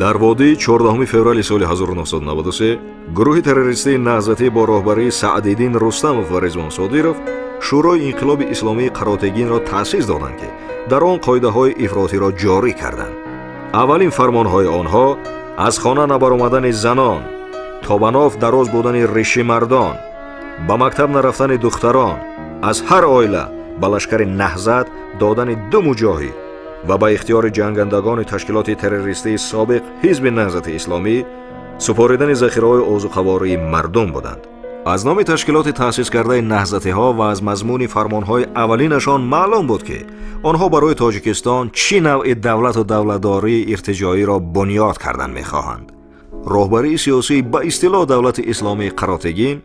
дар водии 14 феврали соли 1993 гурӯҳи террористии наҳзатӣ бо роҳбарии Саъдиддин Рустамов ва Резвон Содиров шӯрои инқилоби исломии Қаротегинро таъсис доданд, ки дар он қоидаҳои ифротиро ҷорӣ карданд. аввалин фармонҳои онҳо аз хона набаромадани занон, то ба нов дароз будани риши мардон, ба мактаб нарафтани духтарон, аз ҳар оила ба лашкари наҳзат додани 2 муҷоҳид ва ба ихтиёри ҷангандагони ташкилоти террористии собиқ ҳизби наҳзати исломӣ супоридани захираҳои озуқавории мардум буданд. аз номи ташкилоти таъсискардаи наҳзатиҳо ва аз мазмуни фармонҳои аввалинашон маълум буд, ки онҳо барои Тоҷикистон чӣ навъи давлату давлатдории иртиҷоиро бунёд кардан мехоҳанд. роҳбарии сиёсӣ ба истилоҳ давлати исломии Қаротегин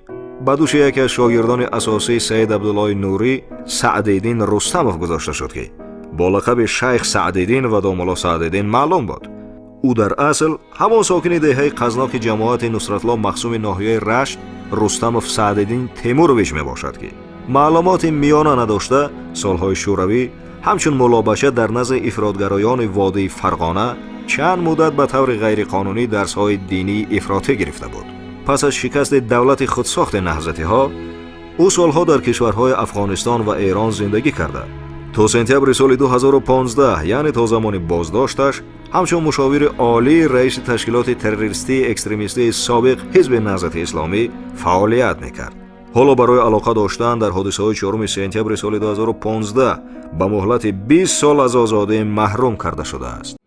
ба дӯши яке аз шогирдони асосии Саид Абдуллои Нурӣ Саъдиддин Рустамов гузошта шуд, ки бо лақаби Шайх Саъдиддин ва Домулло Саъдиддин маълум буд. ӯ дар асл ҳамон сокини деҳаи қазноки ҷамоати Нусратлоҳ махсуми ноҳияи Рашт Рустамов Саъдиддин Темурович мебошад, ки маълумоти миёна надошта солҳои шӯравӣ ҳамчун мулобаша дар назди ифротгароёни водии Фарғона чанд муддат ба таври ғайриқонунӣ дарсҳои динии ифротӣ гирифта буд. пас аз шикасти давлати худсохти наҳзатиҳо ӯ солҳо дар кишварҳои Афғонистон ва Эрон зиндагӣ карда. то сентябри соли 2015, яъне то замони боздошташ, ҳамчун мушовири олии раиси ташкилоти террористии экстремистии собиқ ҳизби наҳзати исломӣ фаъолият мекард. ҳоло барои алоқа доштан дар ҳодисаҳои 4 сентябри соли 2015 ба муҳлати 20 сол аз озодӣ маҳрум карда шудааст.